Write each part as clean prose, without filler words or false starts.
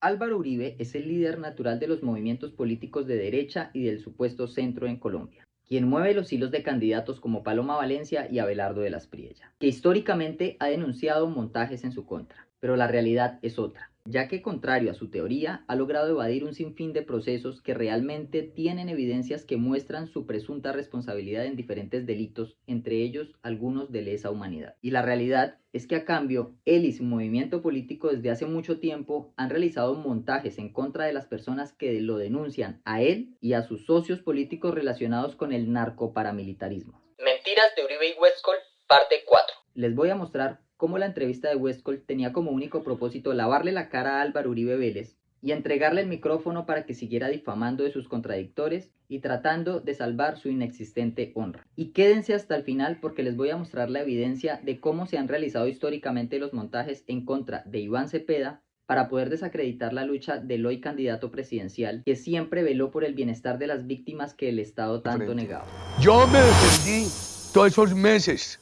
Álvaro Uribe es el líder natural de los movimientos políticos de derecha y del supuesto centro en Colombia, quien mueve los hilos de candidatos como Paloma Valencia y Abelardo de las Priella, que históricamente ha denunciado montajes en su contra. Pero la realidad es otra, ya que contrario a su teoría, ha logrado evadir un sinfín de procesos que realmente tienen evidencias que muestran su presunta responsabilidad en diferentes delitos, entre ellos algunos de lesa humanidad. Y la realidad es que a cambio, él y su movimiento político desde hace mucho tiempo han realizado montajes en contra de las personas que lo denuncian a él y a sus socios políticos relacionados con el narcoparamilitarismo. Mentiras de Uribe y Westcol, parte 4. Les voy a mostrar cómo la entrevista de Westcol tenía como único propósito lavarle la cara a Álvaro Uribe Vélez y entregarle el micrófono para que siguiera difamando de sus contradictores y tratando de salvar su inexistente honra. Y quédense hasta el final porque les voy a mostrar la evidencia de cómo se han realizado históricamente los montajes en contra de Iván Cepeda para poder desacreditar la lucha del hoy candidato presidencial que siempre veló por el bienestar de las víctimas que el Estado tanto negaba. Yo me defendí todos esos meses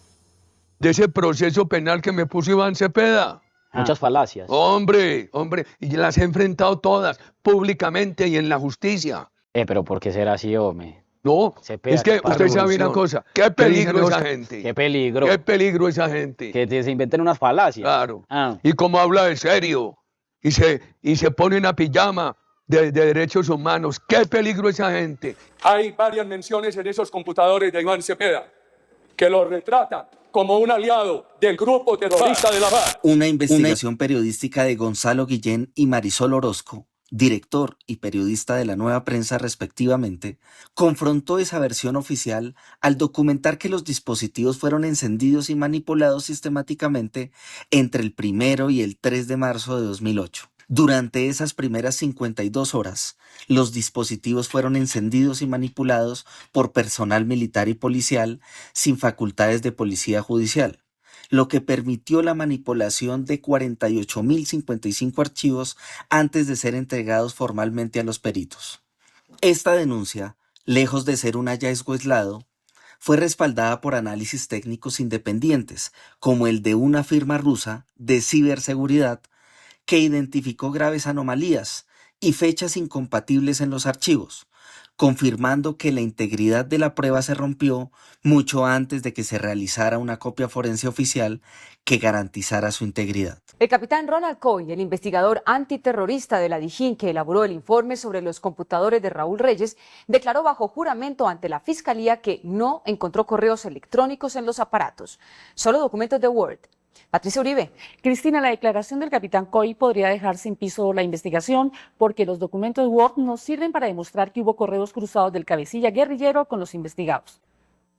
de ese proceso penal que me puso Iván Cepeda. Muchas falacias. Hombre, y las he enfrentado todas, públicamente y en la justicia. Pero ¿por qué será así, hombre? No, Cepeda, es que usted sabe una cosa, qué peligro esa gente. Qué peligro. Qué peligro esa gente. Que se inventen unas falacias. Claro. Y cómo habla de serio, y se pone una pijama de derechos humanos, qué peligro esa gente. Hay varias menciones en esos computadores de Iván Cepeda que lo retratan como un aliado del grupo terrorista de la FARC. Una investigación periodística de Gonzalo Guillén y Marisol Orozco, director y periodista de La Nueva Prensa respectivamente, confrontó esa versión oficial al documentar que los dispositivos fueron encendidos y manipulados sistemáticamente entre el 1 y el 3 de marzo de 2008. Durante esas primeras 52 horas, los dispositivos fueron encendidos y manipulados por personal militar y policial sin facultades de policía judicial, lo que permitió la manipulación de 48.055 archivos antes de ser entregados formalmente a los peritos. Esta denuncia, lejos de ser un hallazgo aislado, fue respaldada por análisis técnicos independientes, como el de una firma rusa de ciberseguridad que identificó graves anomalías y fechas incompatibles en los archivos, confirmando que la integridad de la prueba se rompió mucho antes de que se realizara una copia forense oficial que garantizara su integridad. El capitán Ronald Coy, el investigador antiterrorista de la DIJÍN que elaboró el informe sobre los computadores de Raúl Reyes, declaró bajo juramento ante la Fiscalía que no encontró correos electrónicos en los aparatos, solo documentos de Word. Patricia Uribe. Cristina, la declaración del capitán Coy podría dejar sin piso la investigación porque los documentos Word no sirven para demostrar que hubo correos cruzados del cabecilla guerrillero con los investigados.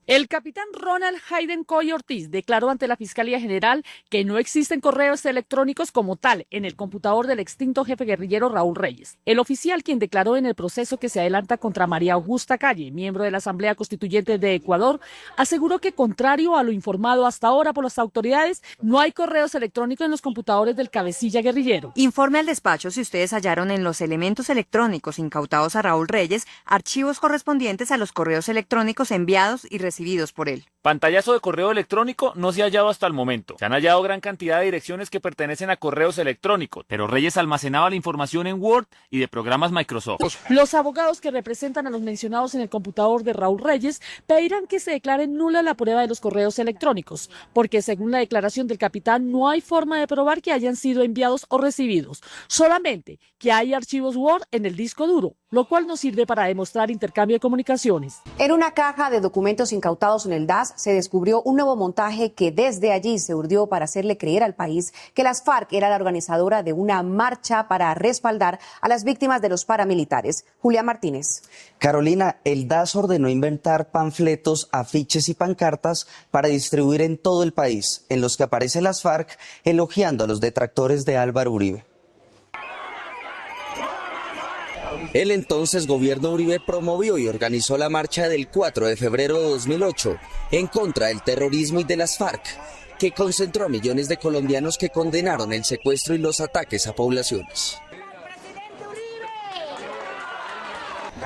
El capitán Ronald Hayden Coy Ortiz declaró ante la Fiscalía General que no existen correos electrónicos como tal en el computador del extinto jefe guerrillero Raúl Reyes. El oficial, quien declaró en el proceso que se adelanta contra María Augusta Calle, miembro de la Asamblea Constituyente de Ecuador, aseguró que, contrario a lo informado hasta ahora por las autoridades, no hay correos electrónicos en los computadores del cabecilla guerrillero. Informe al despacho si ustedes hallaron en los elementos electrónicos incautados a Raúl Reyes archivos correspondientes a los correos electrónicos enviados y recibidos por él. Pantallazo de correo electrónico no se ha hallado hasta el momento. Se han hallado gran cantidad de direcciones que pertenecen a correos electrónicos, pero Reyes almacenaba la información en Word y de programas Microsoft. Los abogados que representan a los mencionados en el computador de Raúl Reyes pedirán que se declare nula la prueba de los correos electrónicos, porque según la declaración del capitán no hay forma de probar que hayan sido enviados o recibidos, solamente que hay archivos Word en el disco duro, lo cual no sirve para demostrar intercambio de comunicaciones. En una caja de documentos incautados en el DAS se descubrió un nuevo montaje que desde allí se urdió para hacerle creer al país que las FARC era la organizadora de una marcha para respaldar a las víctimas de los paramilitares. Julia Martínez. Carolina, el DAS ordenó inventar panfletos, afiches y pancartas para distribuir en todo el país, en los que aparecen las FARC elogiando a los detractores de Álvaro Uribe. El entonces gobierno Uribe promovió y organizó la marcha del 4 de febrero de 2008 en contra del terrorismo y de las FARC, que concentró a millones de colombianos que condenaron el secuestro y los ataques a poblaciones.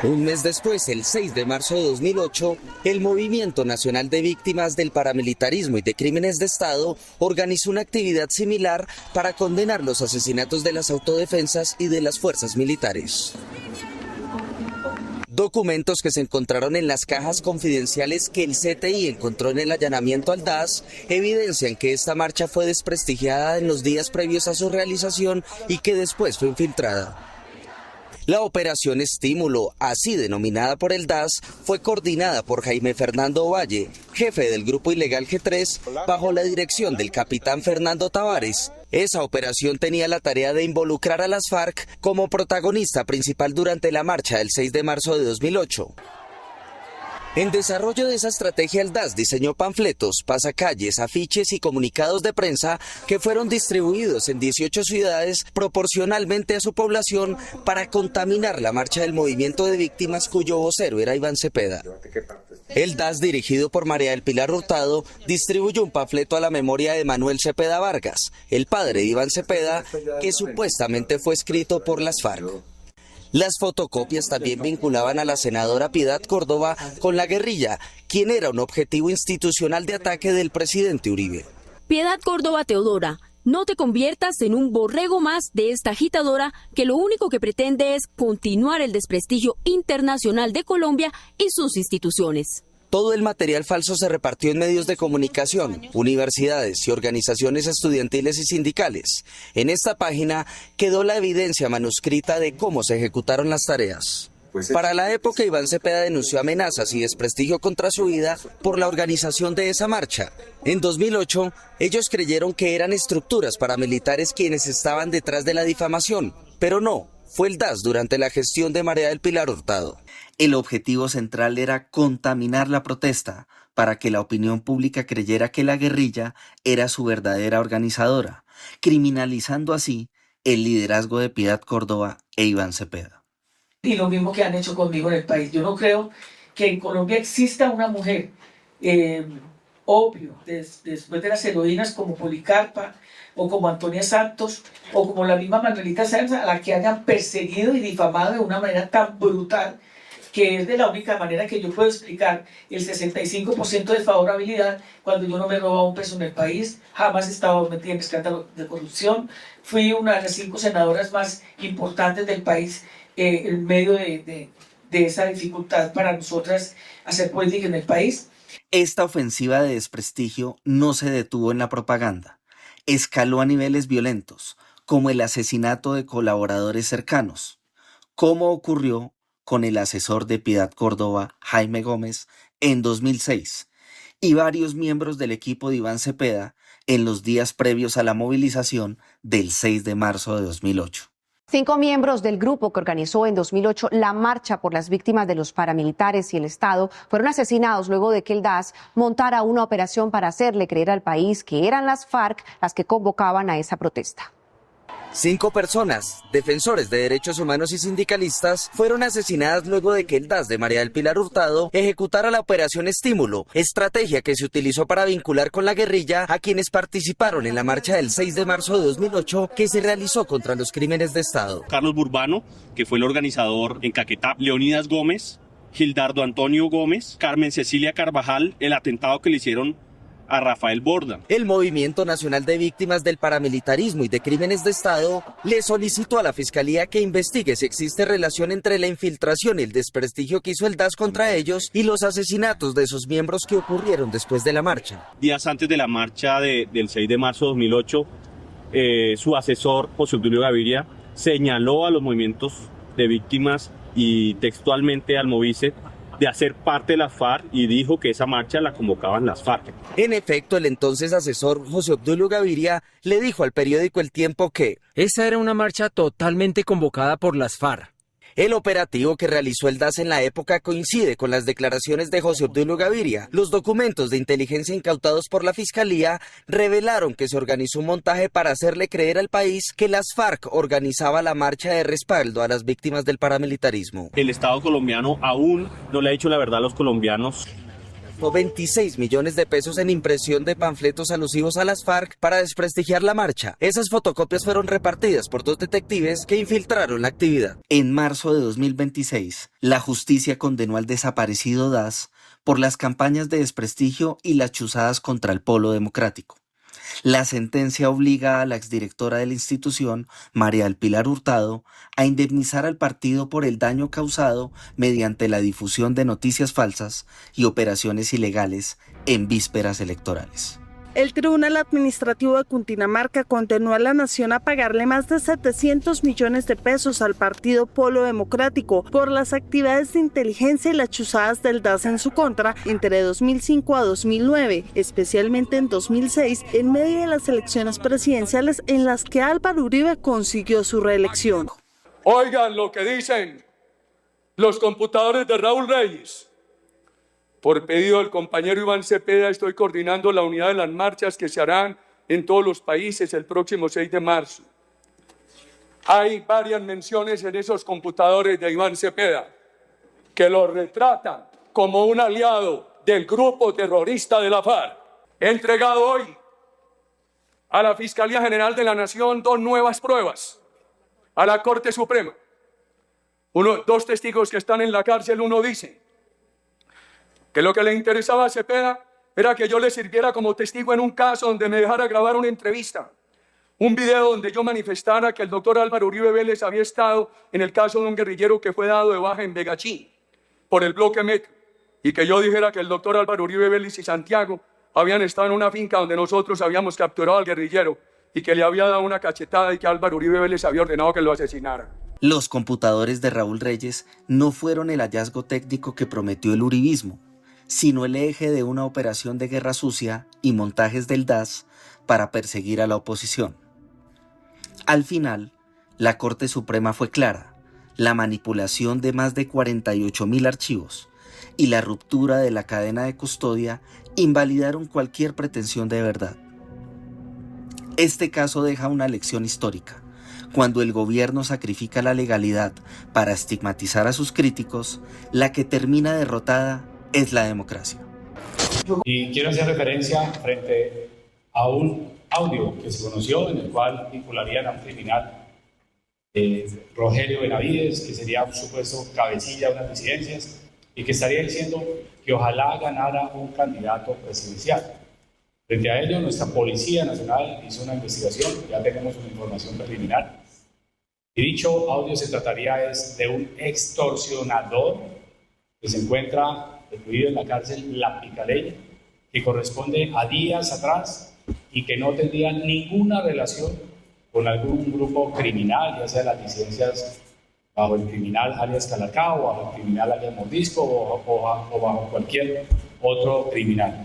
Un mes después, el 6 de marzo de 2008, el Movimiento Nacional de Víctimas del Paramilitarismo y de Crímenes de Estado organizó una actividad similar para condenar los asesinatos de las autodefensas y de las fuerzas militares. Documentos que se encontraron en las cajas confidenciales que el CTI encontró en el allanamiento al DAS evidencian que esta marcha fue desprestigiada en los días previos a su realización y que después fue infiltrada. La operación Estímulo, así denominada por el DAS, fue coordinada por Jaime Fernando Valle, jefe del grupo ilegal G3, bajo la dirección del capitán Fernando Tavares. Esa operación tenía la tarea de involucrar a las FARC como protagonista principal durante la marcha del 6 de marzo de 2008. En desarrollo de esa estrategia, el DAS diseñó panfletos, pasacalles, afiches y comunicados de prensa que fueron distribuidos en 18 ciudades proporcionalmente a su población para contaminar la marcha del movimiento de víctimas cuyo vocero era Iván Cepeda. El DAS, dirigido por María del Pilar Hurtado, distribuyó un panfleto a la memoria de Manuel Cepeda Vargas, el padre de Iván Cepeda, que supuestamente fue escrito por las FARC. Las fotocopias también vinculaban a la senadora Piedad Córdoba con la guerrilla, quien era un objetivo institucional de ataque del presidente Uribe. Piedad Córdoba Teodora, no te conviertas en un borrego más de esta agitadora que lo único que pretende es continuar el desprestigio internacional de Colombia y sus instituciones. Todo el material falso se repartió en medios de comunicación, universidades y organizaciones estudiantiles y sindicales. En esta página quedó la evidencia manuscrita de cómo se ejecutaron las tareas. Para la época, Iván Cepeda denunció amenazas y desprestigio contra su vida por la organización de esa marcha. En 2008, ellos creyeron que eran estructuras paramilitares quienes estaban detrás de la difamación, pero no, fue el DAS durante la gestión de María del Pilar Hurtado. El objetivo central era contaminar la protesta para que la opinión pública creyera que la guerrilla era su verdadera organizadora, criminalizando así el liderazgo de Piedad Córdoba e Iván Cepeda. Y lo mismo que han hecho conmigo en el país. Yo no creo que en Colombia exista una mujer, obvio, después de las heroínas como Policarpa, o como Antonia Santos, o como la misma Manuelita Sáenz, a la que hayan perseguido y difamado de una manera tan brutal, que es de la única manera que yo puedo explicar el 65% de favorabilidad cuando yo no me he robado un peso en el país, jamás he estado metida en escándalo de corrupción, fui una de las 5 senadoras más importantes del país en medio de esa dificultad para nosotras hacer política en el país. Esta ofensiva de desprestigio no se detuvo en la propaganda, escaló a niveles violentos, como el asesinato de colaboradores cercanos, como ocurrió con el asesor de Piedad Córdoba, Jaime Gómez, en 2006, y varios miembros del equipo de Iván Cepeda en los días previos a la movilización del 6 de marzo de 2008. 5 miembros del grupo que organizó en 2008 la marcha por las víctimas de los paramilitares y el Estado fueron asesinados luego de que el DAS montara una operación para hacerle creer al país que eran las FARC las que convocaban a esa protesta. 5 personas, defensores de derechos humanos y sindicalistas, fueron asesinadas luego de que el DAS de María del Pilar Hurtado ejecutara la operación Estímulo, estrategia que se utilizó para vincular con la guerrilla a quienes participaron en la marcha del 6 de marzo de 2008 que se realizó contra los crímenes de Estado. Carlos Burbano, que fue el organizador en Caquetá, Leonidas Gómez, Gildardo Antonio Gómez, Carmen Cecilia Carvajal, el atentado que le hicieron a Rafael Borda. El Movimiento Nacional de Víctimas del Paramilitarismo y de Crímenes de Estado le solicitó a la Fiscalía que investigue si existe relación entre la infiltración y el desprestigio que hizo el DAS contra ellos y los asesinatos de sus miembros que ocurrieron después de la marcha. Días antes de la marcha del 6 de marzo de 2008, su asesor, José Obdulio Gaviria, señaló a los movimientos de víctimas y textualmente al Movise de hacer parte de la FARC y dijo que esa marcha la convocaban las FARC. En efecto, el entonces asesor José Obdulio Gaviria le dijo al periódico El Tiempo que esa era una marcha totalmente convocada por las FARC. El operativo que realizó el DAS en la época coincide con las declaraciones de José Obdulio Gaviria. Los documentos de inteligencia incautados por la Fiscalía revelaron que se organizó un montaje para hacerle creer al país que las FARC organizaba la marcha de respaldo a las víctimas del paramilitarismo. El Estado colombiano aún no le ha dicho la verdad a los colombianos gastó 26 millones de pesos en impresión de panfletos alusivos a las FARC para desprestigiar la marcha. Esas fotocopias fueron repartidas por 2 detectives que infiltraron la actividad. En marzo de 2026, la justicia condenó al desaparecido DAS por las campañas de desprestigio y las chuzadas contra el Polo Democrático. La sentencia obliga a la exdirectora de la institución, María del Pilar Hurtado, a indemnizar al partido por el daño causado mediante la difusión de noticias falsas y operaciones ilegales en vísperas electorales. El Tribunal Administrativo de Cundinamarca condenó a la Nación a pagarle más de 700 millones de pesos al partido Polo Democrático por las actividades de inteligencia y las chuzadas del DAS en su contra entre 2005 a 2009, especialmente en 2006, en medio de las elecciones presidenciales en las que Álvaro Uribe consiguió su reelección. Oigan lo que dicen los computadores de Raúl Reyes. Por pedido del compañero Iván Cepeda, estoy coordinando la unidad de las marchas que se harán en todos los países el próximo 6 de marzo. Hay varias menciones en esos computadores de Iván Cepeda que lo retratan como un aliado del grupo terrorista de la FARC. He entregado hoy a la Fiscalía General de la Nación 2 nuevas pruebas, a la Corte Suprema. 2 testigos que están en la cárcel, uno dice que lo que le interesaba a Cepeda era que yo le sirviera como testigo en un caso donde me dejara grabar una entrevista, un video donde yo manifestara que el doctor Álvaro Uribe Vélez había estado en el caso de un guerrillero que fue dado de baja en Vegachí por el bloque Metro, y que yo dijera que el doctor Álvaro Uribe Vélez y Santiago habían estado en una finca donde nosotros habíamos capturado al guerrillero y que le había dado una cachetada y que Álvaro Uribe Vélez había ordenado que lo asesinaran. Los computadores de Raúl Reyes no fueron el hallazgo técnico que prometió el uribismo, sino el eje de una operación de guerra sucia y montajes del DAS para perseguir a la oposición. Al final, la Corte Suprema fue clara: la manipulación de más de 48.000 archivos y la ruptura de la cadena de custodia invalidaron cualquier pretensión de verdad. Este caso deja una lección histórica. Cuando el gobierno sacrifica la legalidad para estigmatizar a sus críticos, la que termina derrotada es la democracia. Y quiero hacer referencia frente a un audio que se conoció en el cual vincularían a un criminal, Rogelio Benavides, que sería un supuesto cabecilla de unas disidencias y que estaría diciendo que ojalá ganara un candidato presidencial. Frente a ello, nuestra Policía Nacional hizo una investigación, ya tenemos una información preliminar, y dicho audio se trataría de un extorsionador que se encuentra recluido en la cárcel La Picaleña, que corresponde a días atrás y que no tendría ninguna relación con algún grupo criminal, ya sea las disidencias bajo el criminal alias Calacao, bajo el criminal alias Mordisco o bajo cualquier otro criminal.